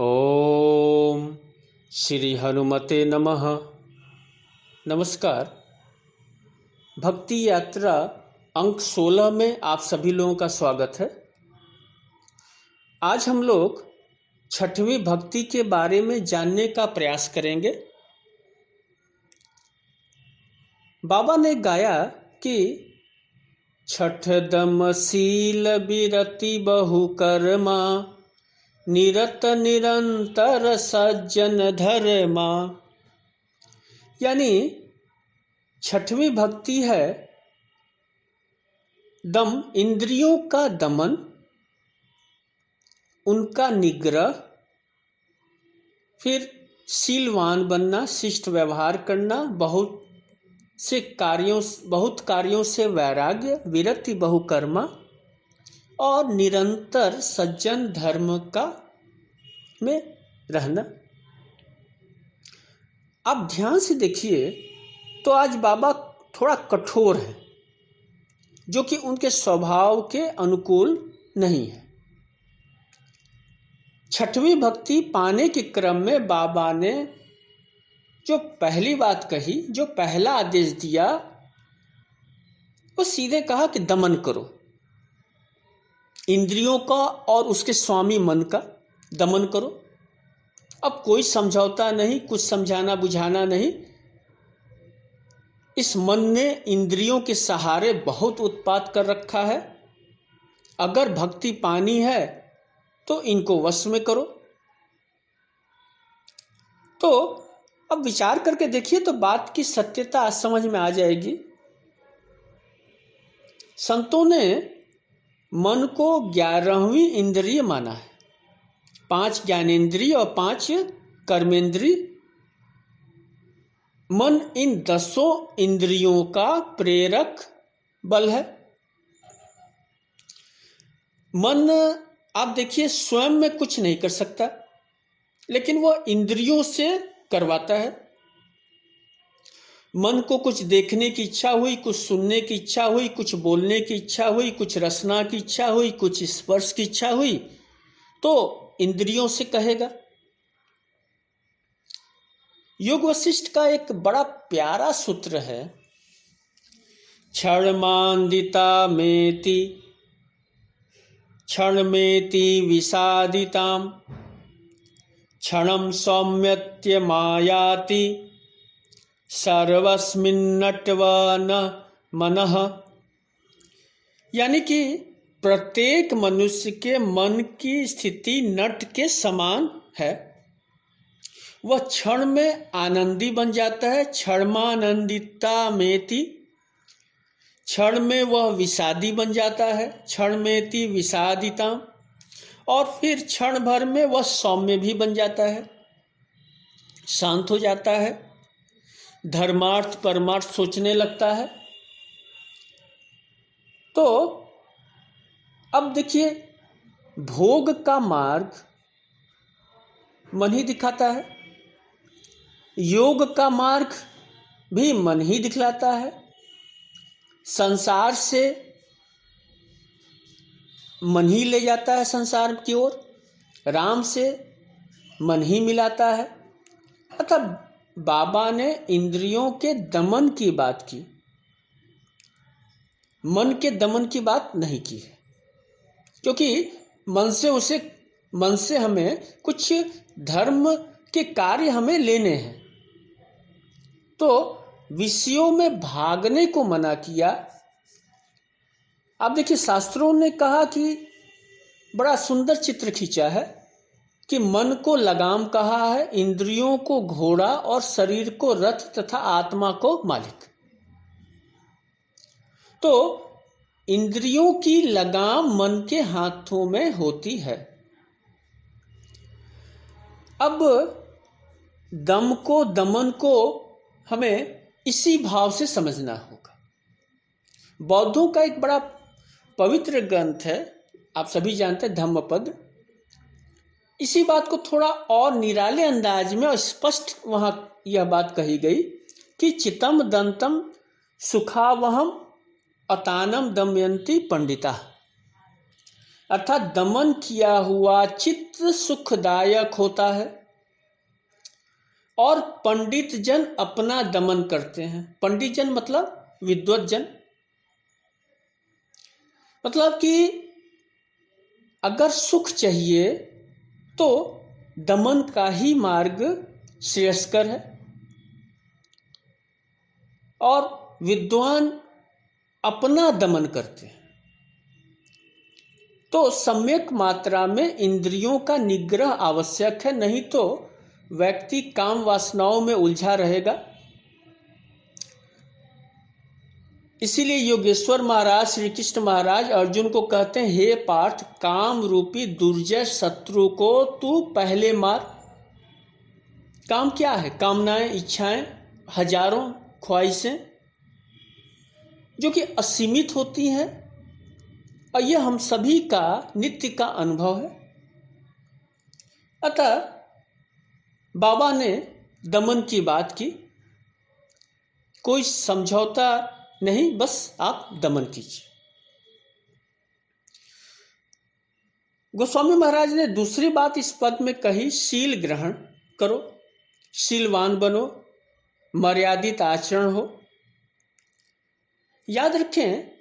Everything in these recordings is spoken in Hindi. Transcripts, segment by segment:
ओम श्री हनुमते नमः। नमस्कार। भक्ति यात्रा अंक 16 में आप सभी लोगों का स्वागत है। आज हम लोग छठवीं भक्ति के बारे में जानने का प्रयास करेंगे। बाबा ने गाया कि छठ दम शील बिरति बहु कर्मा, निरत निरंतर सज्जन धर्मा। यानी छठवीं भक्ति है दम, इंद्रियों का दमन, उनका निग्रह, फिर शीलवान बनना, शिष्ट व्यवहार करना, बहुत कार्यों से वैराग्य, विरति बहुकर्मा और निरंतर सज्जन धर्म का में रहना। आप ध्यान से देखिए तो आज बाबा थोड़ा कठोर है, जो कि उनके स्वभाव के अनुकूल नहीं है। छठवीं भक्ति पाने के क्रम में बाबा ने जो पहली बात कही, जो पहला आदेश दिया, वो सीधे कहा कि दमन करो, इंद्रियों का और उसके स्वामी मन का दमन करो। अब कोई समझौता नहीं, कुछ समझाना बुझाना नहीं। इस मन ने इंद्रियों के सहारे बहुत उत्पात कर रखा है। अगर भक्ति पानी है तो इनको वश में करो। तो अब विचार करके देखिए तो बात की सत्यता समझ में आ जाएगी। संतों ने मन को 11वीं इंद्रिय माना है। 5 ज्ञानेंद्रिय और 5 कर्मेंद्रिय। मन इन 10 इंद्रियों का प्रेरक बल है। मन आप देखिए स्वयं में कुछ नहीं कर सकता, लेकिन वह इंद्रियों से करवाता है। मन को कुछ देखने की इच्छा हुई, कुछ सुनने की इच्छा हुई, कुछ बोलने की इच्छा हुई, कुछ रसना की इच्छा हुई, कुछ स्पर्श की इच्छा हुई, तो इंद्रियों से कहेगा। योग वशिष्ठ का एक बड़ा प्यारा सूत्र है, क्षणमान्दिता मेति क्षणमेति विषादिताम क्षणम सौम्यत्य मायाति सर्वस्मिन्नट्वन मनः। यानी कि प्रत्येक मनुष्य के मन की स्थिति नट के समान है। वह क्षण में आनंदी बन जाता है, क्षणमानंदिता मेति। क्षण में वह विषादी बन जाता है, क्षण मेति विषादिता। और फिर क्षण भर में वह सौम्य भी बन जाता है, शांत हो जाता है, धर्मार्थ परमार्थ सोचने लगता है। तो अब देखिए, भोग का मार्ग मन ही दिखाता है, योग का मार्ग भी मन ही दिखलाता है, संसार से मन ही ले जाता है संसार की ओर, राम से मन ही मिलाता है। अतः बाबा ने इंद्रियों के दमन की बात की, मन के दमन की बात नहीं की है, क्योंकि मन से हमें कुछ धर्म के कार्य हमें लेने हैं। तो विषयों में भागने को मना किया। आप देखिए, शास्त्रों ने कहा कि बड़ा सुंदर चित्र खींचा है कि मन को लगाम कहा है, इंद्रियों को घोड़ा और शरीर को रथ तथा आत्मा को मालिक। तो इंद्रियों की लगाम मन के हाथों में होती है। अब दम को, दमन को हमें इसी भाव से समझना होगा। बौद्धों का एक बड़ा पवित्र ग्रंथ है, आप सभी जानते हैं, धम्मपद। इसी बात को थोड़ा और निराले अंदाज में और स्पष्ट वहां यह बात कही गई कि चितम दंतम सुखावहम अतानम दमयंती पंडिता। अर्थात दमन किया हुआ चित्त सुखदायक होता है और पंडित जन अपना दमन करते हैं। पंडित जन मतलब विद्वत जन, मतलब कि अगर सुख चाहिए तो दमन का ही मार्ग श्रेयस्कर है और विद्वान अपना दमन करते हैं। तो सम्यक मात्रा में इंद्रियों का निग्रह आवश्यक है, नहीं तो व्यक्ति काम वासनाओं में उलझा रहेगा। इसीलिए योगेश्वर महाराज, श्री कृष्ण महाराज अर्जुन को कहते हैं, हे पार्थ, काम रूपी दुर्जय शत्रु को तू पहले मार। काम क्या है? कामनाएं, इच्छाएं, हजारों ख्वाहिशें जो कि असीमित होती हैं और यह हम सभी का नित्य का अनुभव है। अतः बाबा ने दमन की बात की, कोई समझौता नहीं, बस आप दमन कीजिए। गोस्वामी महाराज ने दूसरी बात इस पद में कही, शील ग्रहण करो, शीलवान बनो, मर्यादित आचरण हो। याद रखें,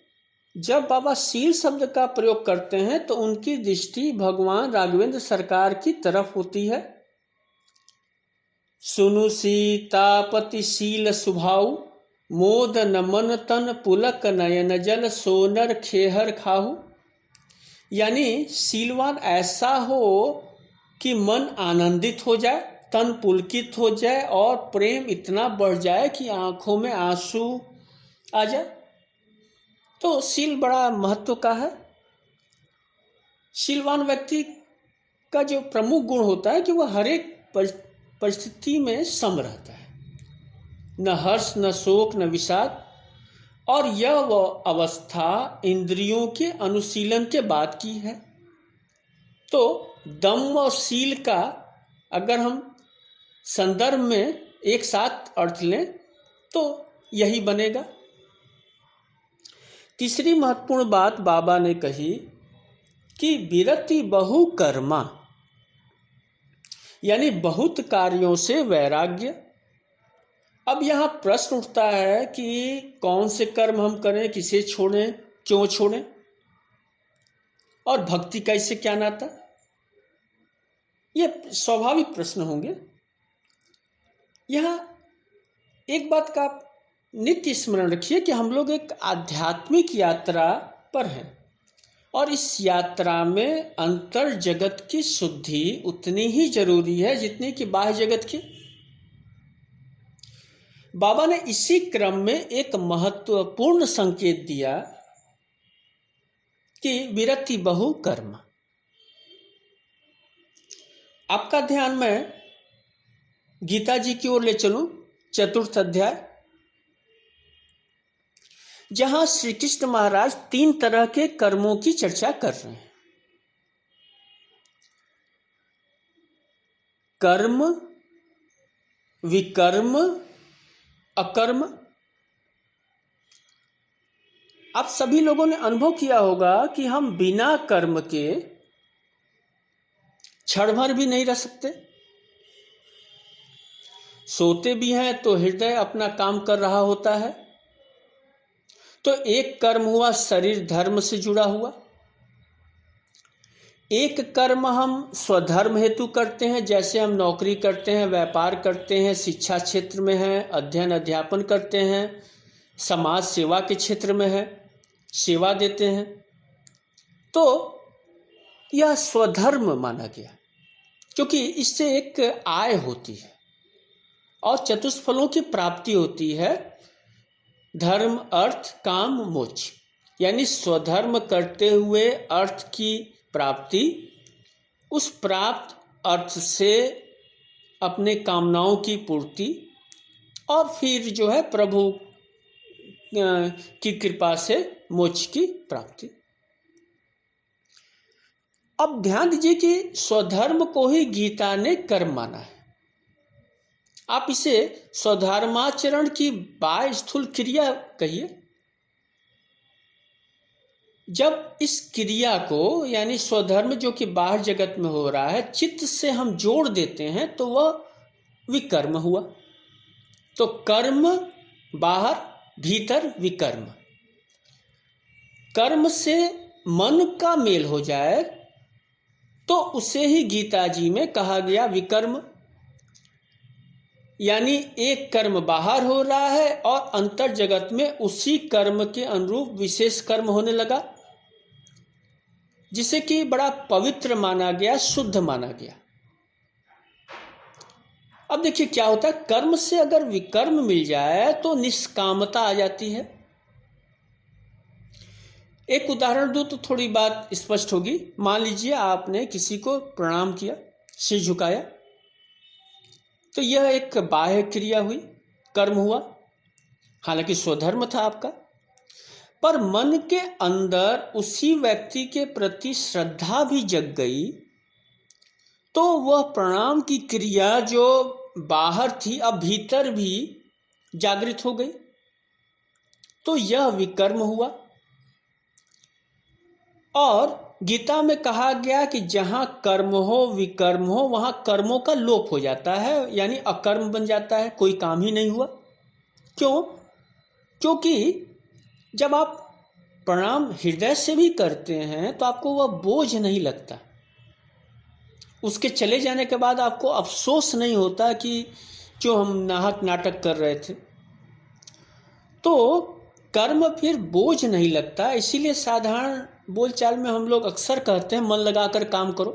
जब बाबा शील शब्द का प्रयोग करते हैं तो उनकी दृष्टि भगवान राघवेंद्र सरकार की तरफ होती है। सुनु सीतापति शील सुभाऊ, मोद नमन तन पुलक नयन जल, सोनर खेहर खाहू। यानी शीलवान ऐसा हो कि मन आनंदित हो जाए, तन पुलकित हो जाए और प्रेम इतना बढ़ जाए कि आंखों में आंसू आ जाए। तो शील बड़ा महत्व का है। शीलवान व्यक्ति का जो प्रमुख गुण होता है कि वह हर एक परिस्थिति में सम रहता है, न हर्ष, न शोक, न विषाद। और यह वह अवस्था इंद्रियों के अनुशीलन के बाद की है। तो दम और शील का अगर हम संदर्भ में एक साथ अर्थ लें तो यही बनेगा। तीसरी महत्वपूर्ण बात बाबा ने कही कि विरति बहु कर्मा, यानी बहुत कार्यों से वैराग्य। अब यहाँ प्रश्न उठता है कि कौन से कर्म हम करें, किसे छोड़ें, क्यों छोड़ें, और भक्ति का इससे क्या नाता? ये स्वाभाविक प्रश्न होंगे। यहाँ एक बात का नित्य स्मरण रखिए कि हम लोग एक आध्यात्मिक यात्रा पर हैं और इस यात्रा में अंतर जगत की शुद्धि उतनी ही जरूरी है जितनी कि बाह्य जगत की। बाबा ने इसी क्रम में एक महत्वपूर्ण संकेत दिया कि विरति बहु कर्म। आपका ध्यान मैं गीता जी की ओर ले चलूं, 4th अध्याय, जहां श्री कृष्ण महाराज 3 तरह के कर्मों की चर्चा कर रहे हैं। कर्म, विकर्म, अकर्म। आप सभी लोगों ने अनुभव किया होगा कि हम बिना कर्म के क्षण भर भी नहीं रह सकते। सोते भी हैं तो हृदय अपना काम कर रहा होता है। तो एक कर्म हुआ शरीर धर्म से जुड़ा हुआ, एक कर्म हम स्वधर्म हेतु करते हैं, जैसे हम नौकरी करते हैं, व्यापार करते हैं, शिक्षा क्षेत्र में हैं, अध्ययन अध्यापन करते हैं, समाज सेवा के क्षेत्र में है, सेवा देते हैं। तो यह स्वधर्म माना गया क्योंकि इससे एक आय होती है और चतुष्फलों की प्राप्ति होती है, धर्म, अर्थ, काम, मोक्ष। यानी स्वधर्म करते हुए अर्थ की प्राप्ति, उस प्राप्त अर्थ से अपने कामनाओं की पूर्ति और फिर जो है प्रभु की कृपा से मोक्ष की प्राप्ति। अब ध्यान दीजिए कि स्वधर्म को ही गीता ने कर्म माना है। आप इसे स्वधर्माचरण की बाह्य स्थूल क्रिया कहिए। जब इस क्रिया को यानी स्वधर्म जो कि बाहर जगत में हो रहा है चित्त से हम जोड़ देते हैं तो वह विकर्म हुआ। तो कर्म बाहर, भीतर विकर्म। कर्म से मन का मेल हो जाए तो उसे ही गीता जी में कहा गया विकर्म। यानी एक कर्म बाहर हो रहा है और अंतर जगत में उसी कर्म के अनुरूप विशेष कर्म होने लगा, जिसे कि बड़ा पवित्र माना गया, शुद्ध माना गया। अब देखिए क्या होता है, कर्म से अगर विकर्म मिल जाए तो निष्कामता आ जाती है। एक उदाहरण दूं तो थोड़ी बात स्पष्ट होगी। मान लीजिए आपने किसी को प्रणाम किया, सिर झुकाया, तो यह एक बाह्य क्रिया हुई, कर्म हुआ, हालांकि स्वधर्म था आपका, पर मन के अंदर उसी व्यक्ति के प्रति श्रद्धा भी जग गई तो वह प्रणाम की क्रिया जो बाहर थी अब भीतर भी जागृत हो गई, तो यह विकर्म हुआ। और गीता में कहा गया कि जहां कर्म हो विकर्म हो वहां कर्मों का लोप हो जाता है, यानी अकर्म बन जाता है, कोई काम ही नहीं हुआ। क्यों? क्योंकि जब आप प्रणाम हृदय से भी करते हैं तो आपको वह बोझ नहीं लगता, उसके चले जाने के बाद आपको अफसोस नहीं होता कि क्यों हम नाहक नाटक कर रहे थे। तो कर्म फिर बोझ नहीं लगता। इसीलिए साधारण बोलचाल में हम लोग अक्सर कहते हैं मन लगाकर काम करो,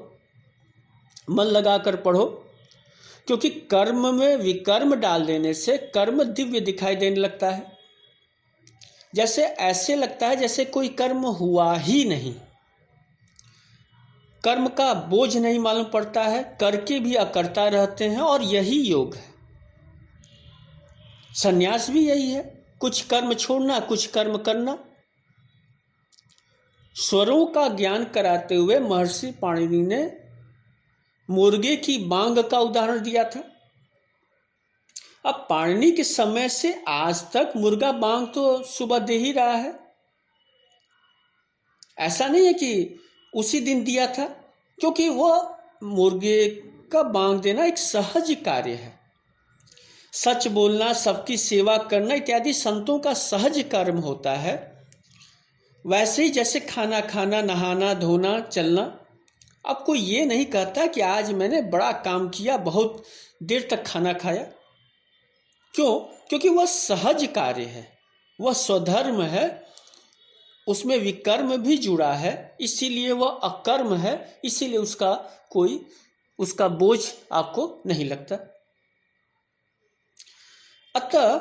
मन लगाकर पढ़ो, क्योंकि कर्म में विकर्म डाल देने से कर्म दिव्य दिखाई देने लगता है। जैसे ऐसे लगता है जैसे कोई कर्म हुआ ही नहीं, कर्म का बोझ नहीं मालूम पड़ता है, करके भी अकर्ता रहते हैं। और यही योग है, संन्यास भी यही है, कुछ कर्म छोड़ना, कुछ कर्म करना। स्वरों का ज्ञान कराते हुए महर्षि पाणिनि ने मुर्गे की बांग का उदाहरण दिया था। अब पाणिनि के समय से आज तक मुर्गा बांग तो सुबह दे ही रहा है, ऐसा नहीं है कि उसी दिन दिया था, क्योंकि वह मुर्गे का बांग देना एक सहज कार्य है। सच बोलना, सबकी सेवा करना इत्यादि संतों का सहज कर्म होता है। वैसे ही जैसे खाना खाना, नहाना धोना, चलना। अब कोई ये नहीं कहता कि आज मैंने बड़ा काम किया, बहुत देर तक खाना खाया। क्यों? क्योंकि वह सहज कार्य है, वह स्वधर्म है, उसमें विकर्म भी जुड़ा है, इसीलिए वह अकर्म है, इसीलिए उसका बोझ आपको नहीं लगता। अतः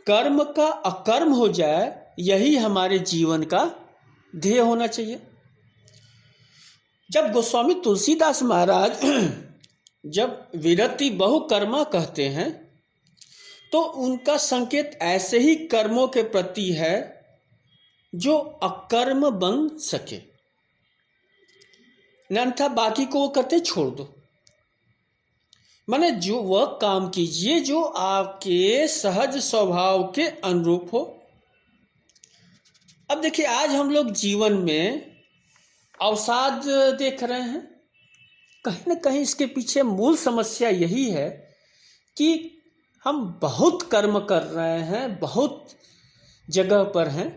कर्म का अकर्म हो जाए, यही हमारे जीवन का ध्येय होना चाहिए। जब गोस्वामी तुलसीदास महाराज जब विरति बहुकर्मा कहते हैं तो उनका संकेत ऐसे ही कर्मों के प्रति है जो अकर्म बन सके, अन्यथा बाकी को वो कहते छोड़ दो। माने जो वह काम कीजिए जो आपके सहज स्वभाव के अनुरूप हो। अब देखिए आज हम लोग जीवन में अवसाद देख रहे हैं, कहीं ना कहीं इसके पीछे मूल समस्या यही है कि हम बहुत कर्म कर रहे हैं, बहुत जगह पर हैं,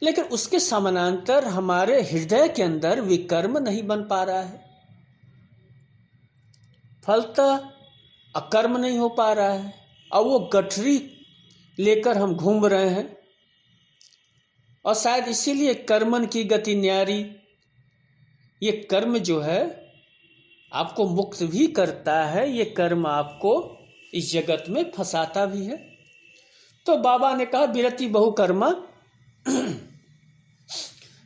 लेकिन उसके समानांतर हमारे हृदय के अंदर विकर्म नहीं बन पा रहा है, फलतः अकर्म नहीं हो पा रहा है। और वो गठरी लेकर हम घूम रहे हैं, और शायद इसीलिए कर्मन की गति न्यारी, ये कर्म जो है आपको मुक्त भी करता है, ये कर्म आपको इस जगत में फंसाता भी है। तो बाबा ने कहा विरति बहुकर्मा।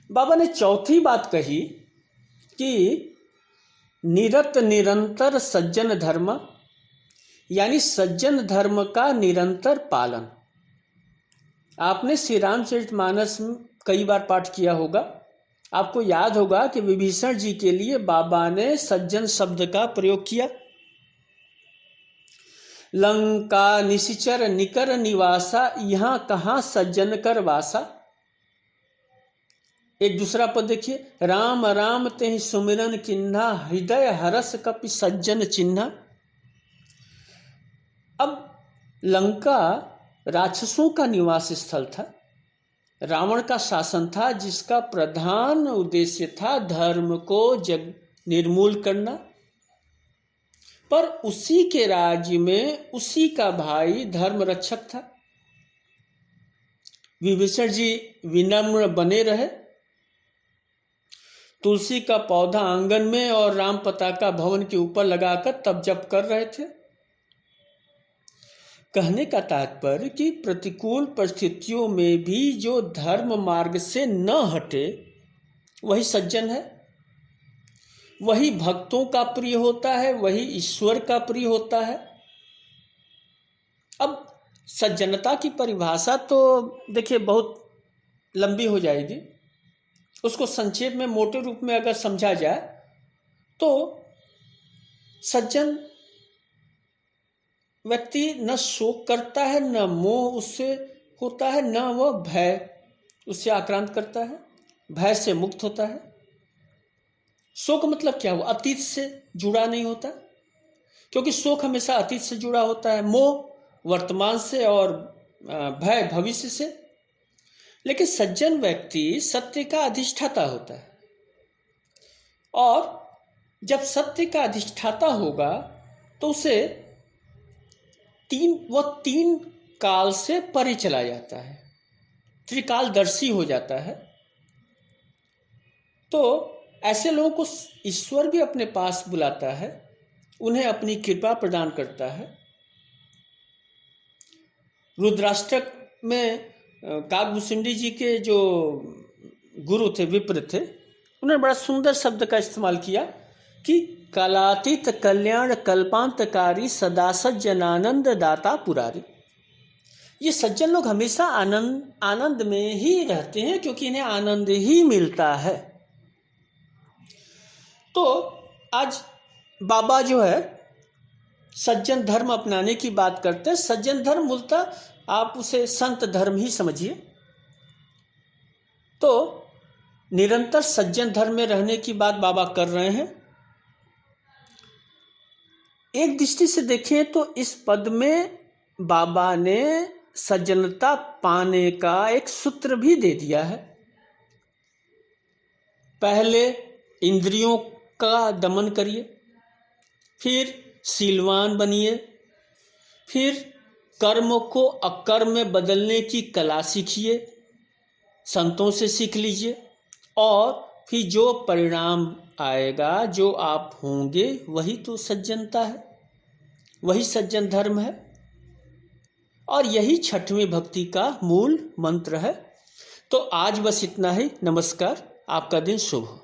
बाबा ने चौथी बात कही कि निरत निरंतर सज्जन धर्म, यानी सज्जन धर्म का निरंतर पालन। आपने श्री रामचरितमानस में कई बार पाठ किया होगा, आपको याद होगा कि विभीषण जी के लिए बाबा ने सज्जन शब्द का प्रयोग किया। लंका निशिचर निकर निवासा, यहाँ कहाँ सज्जन कर वासा। एक दूसरा पद देखिए, राम राम तेहि सुमिरन किन्हा, हृदय हरस कपि सज्जन चिन्हा। अब लंका राक्षसों का निवास स्थल था, रावण का शासन था, जिसका प्रधान उद्देश्य था धर्म को निर्मूल करना। पर उसी के राज्य में उसी का भाई धर्म रक्षक था। विभीषण जी विनम्र बने रहे, तुलसी का पौधा आंगन में और राम पताका भवन के ऊपर लगाकर तब जप कर रहे थे। कहने का तात्पर्य कि प्रतिकूल परिस्थितियों में भी जो धर्म मार्ग से न हटे वही सज्जन है, वही भक्तों का प्रिय होता है, वही ईश्वर का प्रिय होता है। अब सज्जनता की परिभाषा तो देखिए बहुत लंबी हो जाएगी, उसको संक्षेप में मोटे रूप में अगर समझा जाए तो सज्जन व्यक्ति न शोक करता है, न मोह उससे होता है, न वह भय उससे आक्रांत करता है, भय से मुक्त होता है। शोक मतलब क्या हुआ? अतीत से जुड़ा नहीं होता, क्योंकि शोक हमेशा अतीत से जुड़ा होता है, मोह वर्तमान से और भय भविष्य से। लेकिन सज्जन व्यक्ति सत्य का अधिष्ठाता होता है, और जब सत्य का अधिष्ठाता होगा तो उसे तीन काल से परे चला जाता है, त्रिकालदर्शी हो जाता है। तो ऐसे लोगों को ईश्वर भी अपने पास बुलाता है, उन्हें अपनी कृपा प्रदान करता है। रुद्राष्टक में काकभूषुंडी जी के जो गुरु थे, विप्र थे, उन्होंने बड़ा सुंदर शब्द का इस्तेमाल किया कि कालातीत कल्याण कल्पांतकारी सदा सज्जनानंद दाता पुरारी। ये सज्जन लोग हमेशा आनंद में ही रहते हैं, क्योंकि इन्हें आनंद ही मिलता है। तो आज बाबा जो है सज्जन धर्म अपनाने की बात करते हैं। सज्जन धर्म मूलतः आप उसे संत धर्म ही समझिए। तो निरंतर सज्जन धर्म में रहने की बात बाबा कर रहे हैं। एक दृष्टि से देखें तो इस पद में बाबा ने सज्जनता पाने का एक सूत्र भी दे दिया है। पहले इंद्रियों का दमन करिए, फिर शीलवान बनिए, फिर कर्म को अकर्म में बदलने की कला सीखिए, संतों से सीख लीजिए, और फिर जो परिणाम आएगा, जो आप होंगे, वही तो सज्जनता है, वही सज्जन धर्म है। और यही छठवीं भक्ति का मूल मंत्र है। तो आज बस इतना ही। नमस्कार, आपका दिन शुभ हो।